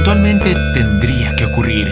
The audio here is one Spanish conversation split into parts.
eventualmente tendría que ocurrir.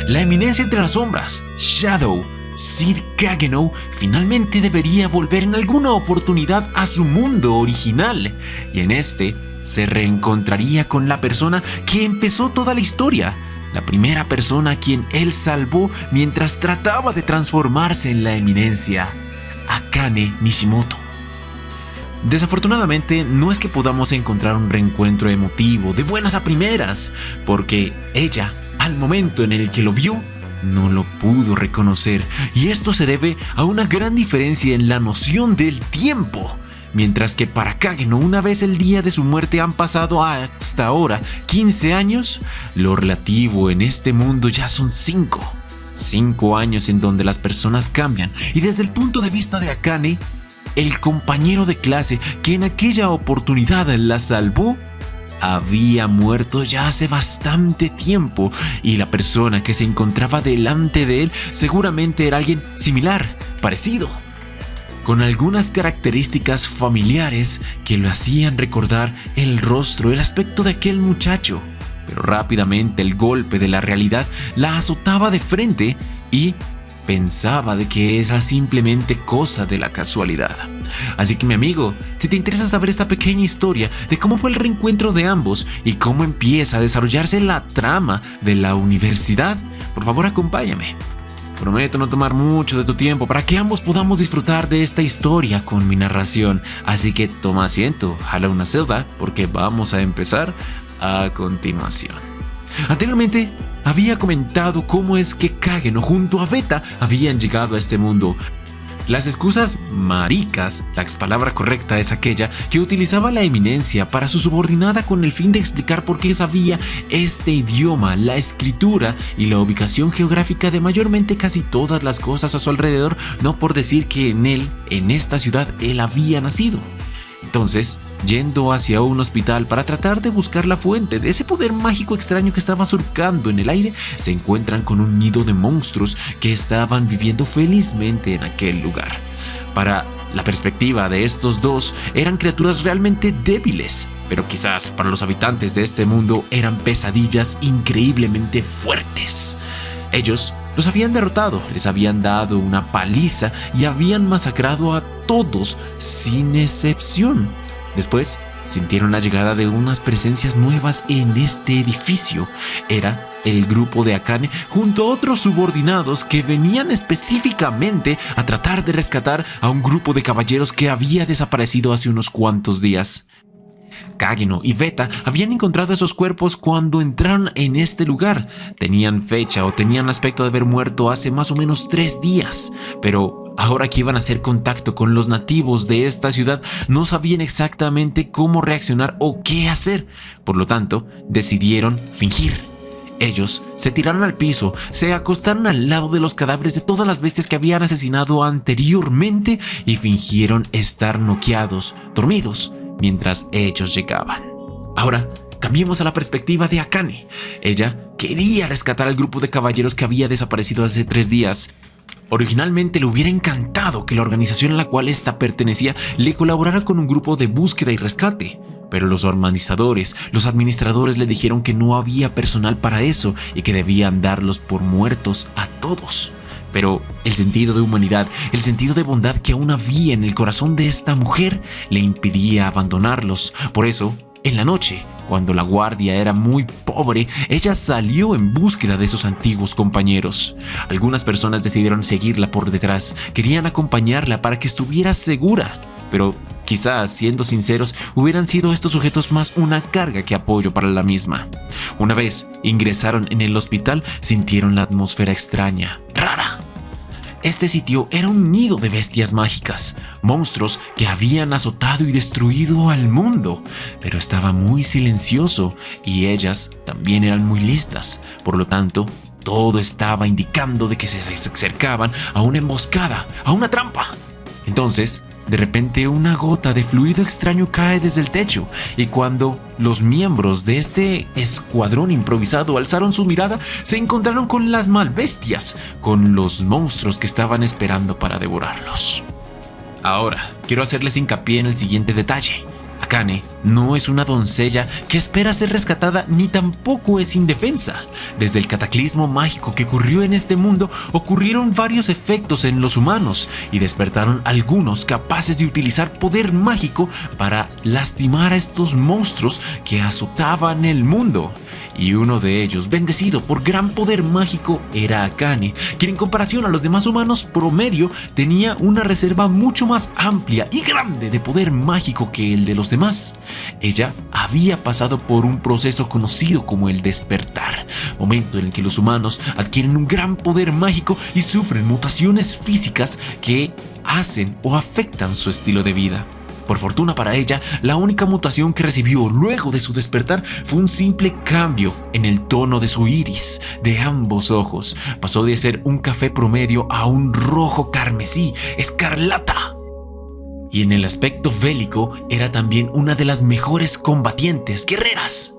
La eminencia entre las sombras, Shadow, Sid Kageno, finalmente debería volver en alguna oportunidad a su mundo original, y en este se reencontraría con la persona que empezó toda la historia, la primera persona a quien él salvó mientras trataba de transformarse en la eminencia, Akane Mishimoto. Desafortunadamente, no es que podamos encontrar un reencuentro emotivo de buenas a primeras, porque ella, al momento en el que lo vio, no lo pudo reconocer, y esto se debe a una gran diferencia en la noción del tiempo. Mientras que para Kageno, una vez el día de su muerte han pasado hasta ahora 15 años, lo relativo en este mundo ya son 5. 5 años en donde las personas cambian, y desde el punto de vista de Akane, el compañero de clase que en aquella oportunidad la salvó, había muerto ya hace bastante tiempo, y la persona que se encontraba delante de él seguramente era alguien similar, parecido, con algunas características familiares que lo hacían recordar el rostro, el aspecto de aquel muchacho. Pero rápidamente el golpe de la realidad la azotaba de frente y pensaba de que era simplemente cosa de la casualidad. Así que mi amigo, si te interesa saber esta pequeña historia de cómo fue el reencuentro de ambos y cómo empieza a desarrollarse la trama de la universidad, por favor acompáñame. Prometo no tomar mucho de tu tiempo para que ambos podamos disfrutar de esta historia con mi narración. Así que toma asiento, jala una celda, porque vamos a empezar a continuación. Anteriormente había comentado cómo es que Kageno junto a Veta habían llegado a este mundo. Las excusas maricas, la expalabra correcta es aquella que utilizaba la eminencia para su subordinada con el fin de explicar por qué sabía este idioma, la escritura y la ubicación geográfica de mayormente casi todas las cosas a su alrededor, no por decir que en esta ciudad, él había nacido. Entonces, yendo hacia un hospital para tratar de buscar la fuente de ese poder mágico extraño que estaba surcando en el aire, se encuentran con un nido de monstruos que estaban viviendo felizmente en aquel lugar. Para la perspectiva de estos dos, eran criaturas realmente débiles, pero quizás para los habitantes de este mundo eran pesadillas increíblemente fuertes. Ellos los habían derrotado, les habían dado una paliza y habían masacrado a todos sin excepción. Después sintieron la llegada de unas presencias nuevas en este edificio. Era el grupo de Akane junto a otros subordinados que venían específicamente a tratar de rescatar a un grupo de caballeros que había desaparecido hace unos cuantos días. Kageno y Veta habían encontrado esos cuerpos cuando entraron en este lugar. Tenían fecha o tenían aspecto de haber muerto hace más o menos 3 días, pero ahora que iban a hacer contacto con los nativos de esta ciudad, no sabían exactamente cómo reaccionar o qué hacer. Por lo tanto, decidieron fingir. Ellos se tiraron al piso, se acostaron al lado de los cadáveres de todas las bestias que habían asesinado anteriormente y fingieron estar noqueados, dormidos, mientras ellos llegaban. Ahora, cambiemos a la perspectiva de Akane. Ella quería rescatar al grupo de caballeros que había desaparecido hace 3 días. Originalmente le hubiera encantado que la organización a la cual ésta pertenecía le colaborara con un grupo de búsqueda y rescate, pero los organizadores, los administradores le dijeron que no había personal para eso y que debían darlos por muertos a todos. Pero el sentido de humanidad, el sentido de bondad que aún había en el corazón de esta mujer le impedía abandonarlos. Por eso, en la noche, cuando la guardia era muy pobre, ella salió en búsqueda de sus antiguos compañeros. Algunas personas decidieron seguirla por detrás, querían acompañarla para que estuviera segura, pero quizás, siendo sinceros, hubieran sido estos sujetos más una carga que apoyo para la misma. Una vez ingresaron en el hospital, sintieron la atmósfera extraña, rara. Este sitio era un nido de bestias mágicas, monstruos que habían azotado y destruido al mundo, pero estaba muy silencioso y ellas también eran muy listas. Por lo tanto, todo estaba indicando de que se acercaban a una emboscada, a una trampa. Entonces, de repente una gota de fluido extraño cae desde el techo, y cuando los miembros de este escuadrón improvisado alzaron su mirada, se encontraron con las malbestias, con los monstruos que estaban esperando para devorarlos. Ahora, quiero hacerles hincapié en el siguiente detalle. Akane no es una doncella que espera ser rescatada ni tampoco es indefensa. Desde el cataclismo mágico que ocurrió en este mundo, ocurrieron varios efectos en los humanos y despertaron algunos capaces de utilizar poder mágico para lastimar a estos monstruos que azotaban el mundo. Y uno de ellos, bendecido por gran poder mágico, era Akane, quien en comparación a los demás humanos promedio tenía una reserva mucho más amplia y grande de poder mágico que el de los demás. Ella había pasado por un proceso conocido como el despertar, momento en el que los humanos adquieren un gran poder mágico y sufren mutaciones físicas que hacen o afectan su estilo de vida. Por fortuna para ella, la única mutación que recibió luego de su despertar fue un simple cambio en el tono de su iris de ambos ojos. Pasó de ser un café promedio a un rojo carmesí, escarlata. Y en el aspecto bélico era también una de las mejores combatientes, guerreras.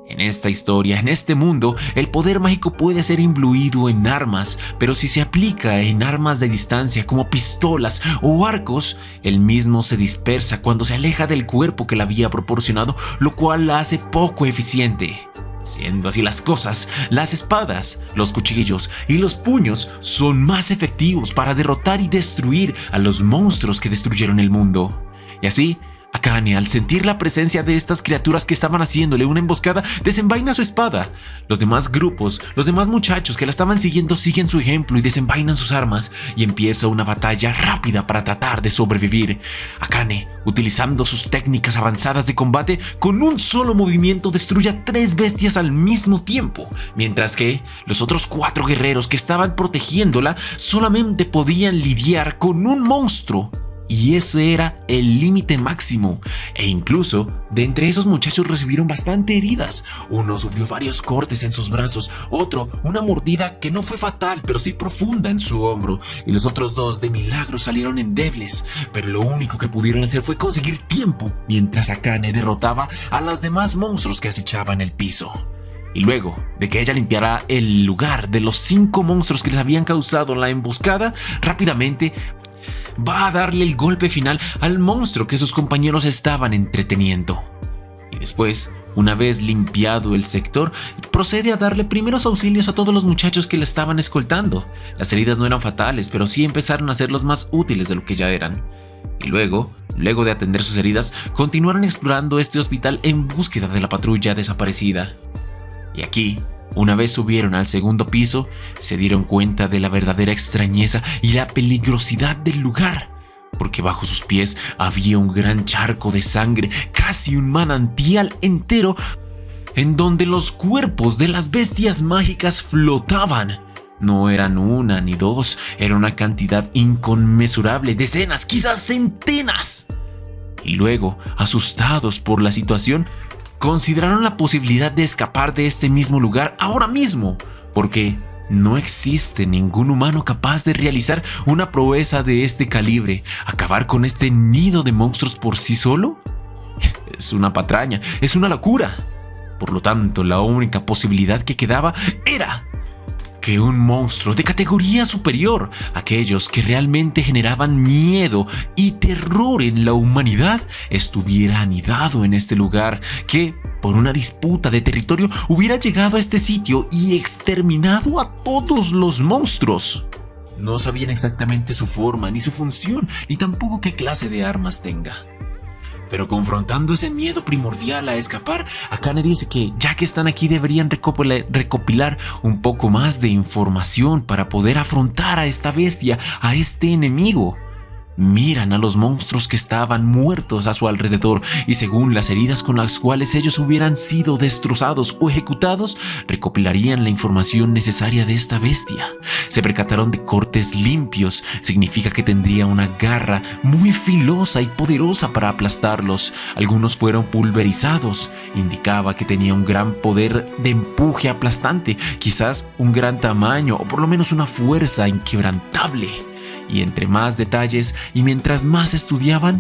En esta historia, en este mundo, el poder mágico puede ser imbuido en armas, pero si se aplica en armas de distancia como pistolas o arcos, el mismo se dispersa cuando se aleja del cuerpo que la había proporcionado, lo cual la hace poco eficiente. Siendo así las cosas, las espadas, los cuchillos y los puños son más efectivos para derrotar y destruir a los monstruos que destruyeron el mundo. Y así, Akane, al sentir la presencia de estas criaturas que estaban haciéndole una emboscada, desenvaina su espada. Los demás grupos, los demás muchachos que la estaban siguiendo siguen su ejemplo y desenvainan sus armas, y empieza una batalla rápida para tratar de sobrevivir. Akane, utilizando sus técnicas avanzadas de combate, con un solo movimiento destruye a 3 bestias al mismo tiempo, mientras que los otros 4 guerreros que estaban protegiéndola solamente podían lidiar con un monstruo. Y ese era el límite máximo. E incluso, de entre esos muchachos recibieron bastante heridas. Uno sufrió varios cortes en sus brazos, otro una mordida que no fue fatal, pero sí profunda en su hombro. Y los otros 2 de milagro salieron endebles. Pero lo único que pudieron hacer fue conseguir tiempo, mientras Akane derrotaba a los demás monstruos que acechaban el piso. Y luego de que ella limpiara el lugar de los 5 monstruos que les habían causado la emboscada, rápidamente va a darle el golpe final al monstruo que sus compañeros estaban entreteniendo. Y después, una vez limpiado el sector, procede a darle primeros auxilios a todos los muchachos que la estaban escoltando. Las heridas no eran fatales, pero sí empezaron a serlos más útiles de lo que ya eran. Y luego de atender sus heridas, continuaron explorando este hospital en búsqueda de la patrulla desaparecida. Y aquí, una vez subieron al segundo piso, se dieron cuenta de la verdadera extrañeza y la peligrosidad del lugar, porque bajo sus pies había un gran charco de sangre, casi un manantial entero, en donde los cuerpos de las bestias mágicas flotaban. No eran 1 ni 2, era una cantidad inconmensurable, decenas, quizás centenas. Y luego, asustados por la situación, consideraron la posibilidad de escapar de este mismo lugar ahora mismo, porque no existe ningún humano capaz de realizar una proeza de este calibre. ¿Acabar con este nido de monstruos por sí solo? Es una patraña, es una locura. Por lo tanto, la única posibilidad que quedaba era que un monstruo de categoría superior, aquellos que realmente generaban miedo y terror en la humanidad, estuviera anidado en este lugar, que por una disputa de territorio hubiera llegado a este sitio y exterminado a todos los monstruos. No sabían exactamente su forma, ni su función, ni tampoco qué clase de armas tenga. Pero confrontando ese miedo primordial a escapar, Akane dice que ya que están aquí deberían recopilar un poco más de información para poder afrontar a esta bestia, a este enemigo. Miran a los monstruos que estaban muertos a su alrededor y según las heridas con las cuales ellos hubieran sido destrozados o ejecutados, recopilarían la información necesaria de esta bestia. Se percataron de cortes limpios, significa que tendría una garra muy filosa y poderosa para aplastarlos. Algunos fueron pulverizados, indicaba que tenía un gran poder de empuje aplastante, quizás un gran tamaño o por lo menos una fuerza inquebrantable. Y entre más detalles y mientras más estudiaban,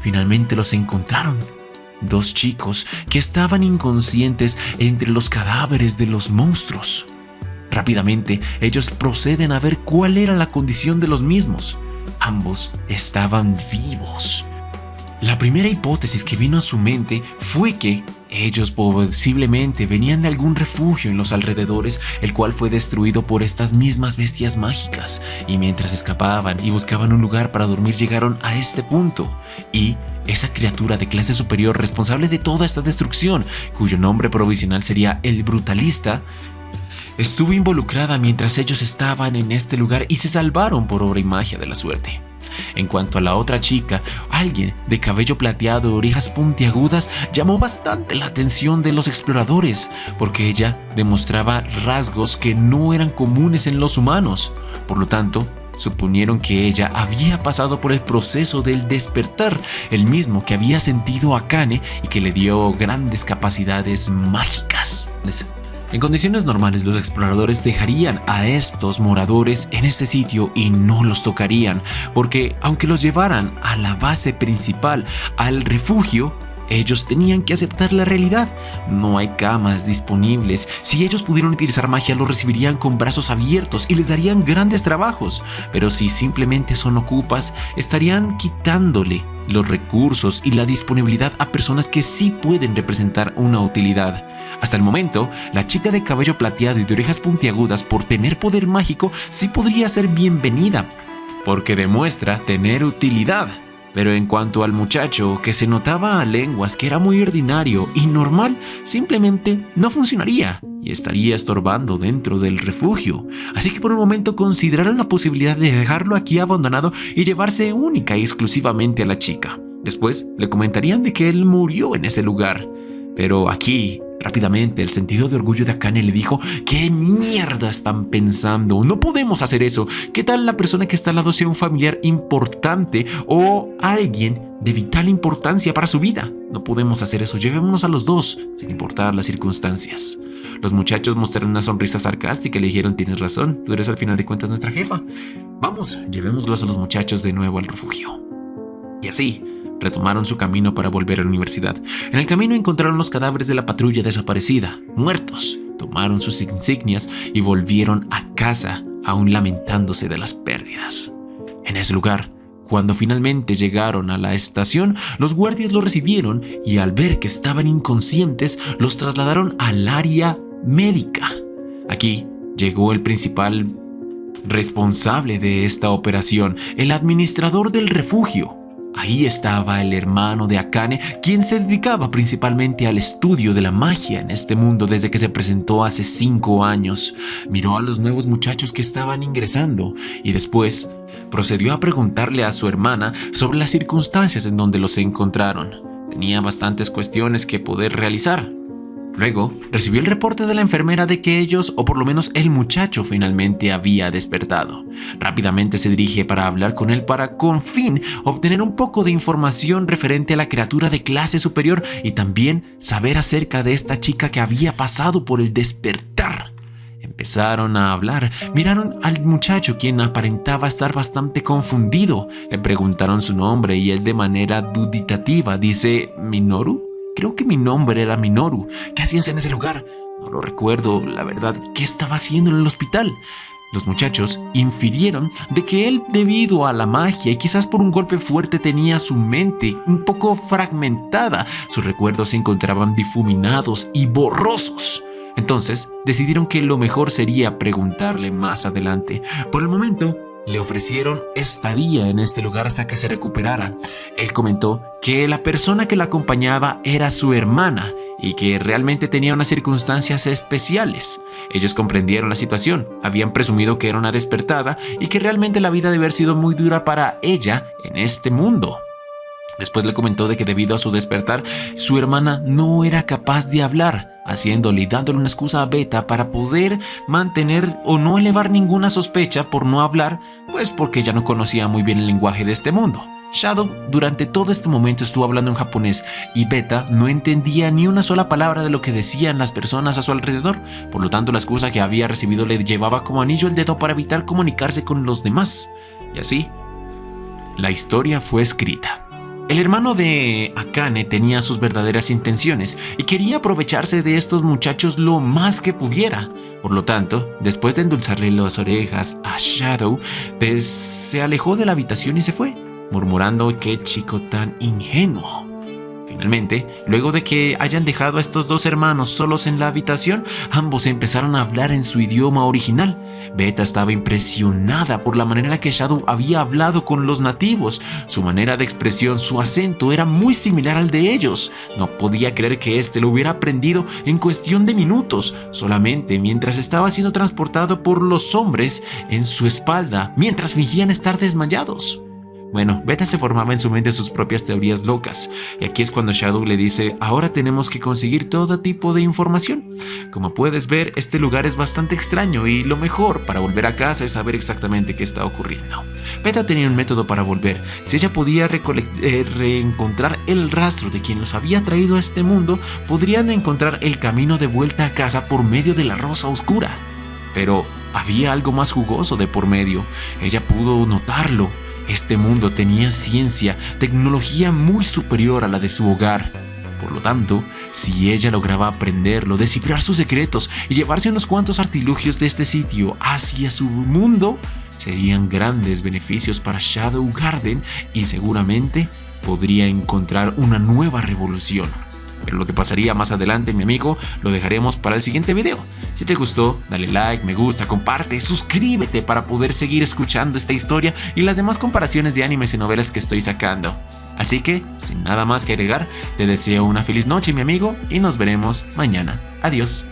finalmente los encontraron. 2 chicos que estaban inconscientes entre los cadáveres de los monstruos. Rápidamente, ellos proceden a ver cuál era la condición de los mismos. Ambos estaban vivos. La primera hipótesis que vino a su mente fue que ellos posiblemente venían de algún refugio en los alrededores, el cual fue destruido por estas mismas bestias mágicas, y mientras escapaban y buscaban un lugar para dormir llegaron a este punto, y esa criatura de clase superior responsable de toda esta destrucción, cuyo nombre provisional sería el Brutalista, estuvo involucrada mientras ellos estaban en este lugar y se salvaron por obra y magia de la suerte. En cuanto a la otra chica, alguien de cabello plateado y orejas puntiagudas llamó bastante la atención de los exploradores, porque ella demostraba rasgos que no eran comunes en los humanos. Por lo tanto, suponieron que ella había pasado por el proceso del despertar, el mismo que había sentido Akane y que le dio grandes capacidades mágicas. En condiciones normales, los exploradores dejarían a estos moradores en este sitio y no los tocarían, porque aunque los llevaran a la base principal, al refugio, ellos tenían que aceptar la realidad. No hay camas disponibles. Si ellos pudieran utilizar magia, lo recibirían con brazos abiertos y les darían grandes trabajos. Pero si simplemente son ocupas, estarían quitándole los recursos y la disponibilidad a personas que sí pueden representar una utilidad. Hasta el momento, la chica de cabello plateado y de orejas puntiagudas, por tener poder mágico, sí podría ser bienvenida, porque demuestra tener utilidad. Pero en cuanto al muchacho, que se notaba a lenguas que era muy ordinario y normal, simplemente no funcionaría y estaría estorbando dentro del refugio. Así que por un momento consideraron la posibilidad de dejarlo aquí abandonado y llevarse única y exclusivamente a la chica. Después le comentarían de que él murió en ese lugar. Pero aquí, rápidamente, el sentido de orgullo de Akane le dijo: ¿qué mierda están pensando? No podemos hacer eso. ¿Qué tal la persona que está al lado sea un familiar importante o alguien de vital importancia para su vida? No podemos hacer eso. Llevémonos a los dos, sin importar las circunstancias. Los muchachos mostraron una sonrisa sarcástica y le dijeron: tienes razón, tú eres al final de cuentas nuestra jefa. Vamos, llevémoslos a los muchachos de nuevo al refugio. Y así retomaron su camino para volver a la universidad. En el camino encontraron los cadáveres de la patrulla desaparecida, muertos. Tomaron sus insignias y volvieron a casa, aún lamentándose de las pérdidas. En ese lugar, cuando finalmente llegaron a la estación, los guardias los recibieron y al ver que estaban inconscientes, los trasladaron al área médica. Aquí llegó el principal responsable de esta operación, el administrador del refugio. Ahí estaba el hermano de Akane, quien se dedicaba principalmente al estudio de la magia en este mundo desde que se presentó hace 5 años. Miró a los nuevos muchachos que estaban ingresando y después procedió a preguntarle a su hermana sobre las circunstancias en donde los encontraron. Tenía bastantes cuestiones que poder realizar. Luego, recibió el reporte de la enfermera de que ellos, o por lo menos el muchacho, finalmente había despertado. Rápidamente se dirige para hablar con él para, con fin, obtener un poco de información referente a la criatura de clase superior y también saber acerca de esta chica que había pasado por el despertar. Empezaron a hablar, miraron al muchacho, quien aparentaba estar bastante confundido. Le preguntaron su nombre y él, de manera duditativa, dice: ¿Minoru? Creo que mi nombre era Minoru. ¿Qué hacías en ese lugar? No lo recuerdo, la verdad. ¿Qué estaba haciendo en el hospital? Los muchachos infirieron de que él, debido a la magia y quizás por un golpe fuerte, tenía su mente un poco fragmentada. Sus recuerdos se encontraban difuminados y borrosos. Entonces decidieron que lo mejor sería preguntarle más adelante. Por el momento, le ofrecieron estadía en este lugar hasta que se recuperara. Él comentó que la persona que la acompañaba era su hermana y que realmente tenía unas circunstancias especiales. Ellos comprendieron la situación, habían presumido que era una despertada y que realmente la vida debe haber sido muy dura para ella en este mundo. Después le comentó de que debido a su despertar, su hermana no era capaz de hablar, haciéndole y dándole una excusa a Beta para poder mantener o no elevar ninguna sospecha por no hablar, pues porque ella no conocía muy bien el lenguaje de este mundo. Shadow durante todo este momento estuvo hablando en japonés y Beta no entendía ni una sola palabra de lo que decían las personas a su alrededor. Por lo tanto, la excusa que había recibido le llevaba como anillo al dedo para evitar comunicarse con los demás. Y así, la historia fue escrita. El hermano de Akane tenía sus verdaderas intenciones y quería aprovecharse de estos muchachos lo más que pudiera. Por lo tanto, después de endulzarle las orejas a Shadow, se alejó de la habitación y se fue. murmurando qué chico tan ingenuo. Finalmente, luego de que hayan dejado a estos dos hermanos solos en la habitación, ambos empezaron a hablar en su idioma original. Beta estaba impresionada por la manera en que Shadow había hablado con los nativos. Su manera de expresión, su acento era muy similar al de ellos. No podía creer que éste lo hubiera aprendido en cuestión de minutos, solamente mientras estaba siendo transportado por los hombres en su espalda, mientras fingían estar desmayados. Bueno, Beta se formaba en su mente sus propias teorías locas, y aquí es cuando Shadow le dice: ahora tenemos que conseguir todo tipo de información. Como puedes ver, este lugar es bastante extraño y lo mejor para volver a casa es saber exactamente qué está ocurriendo. Beta tenía un método para volver. Si ella podía reencontrar el rastro de quien los había traído a este mundo, podrían encontrar el camino de vuelta a casa por medio de la rosa oscura. Pero había algo más jugoso de por medio. Ella pudo notarlo. Este mundo tenía ciencia, tecnología muy superior a la de su hogar. Por lo tanto, si ella lograba aprenderlo, descifrar sus secretos y llevarse unos cuantos artilugios de este sitio hacia su mundo, serían grandes beneficios para Shadow Garden y seguramente podría encontrar una nueva revolución. Pero lo que pasaría más adelante, mi amigo, lo dejaremos para el siguiente video. Si te gustó, dale like, me gusta, comparte, suscríbete para poder seguir escuchando esta historia y las demás comparaciones de animes y novelas que estoy sacando. Así que, sin nada más que agregar, te deseo una feliz noche, mi amigo, y nos veremos mañana. Adiós.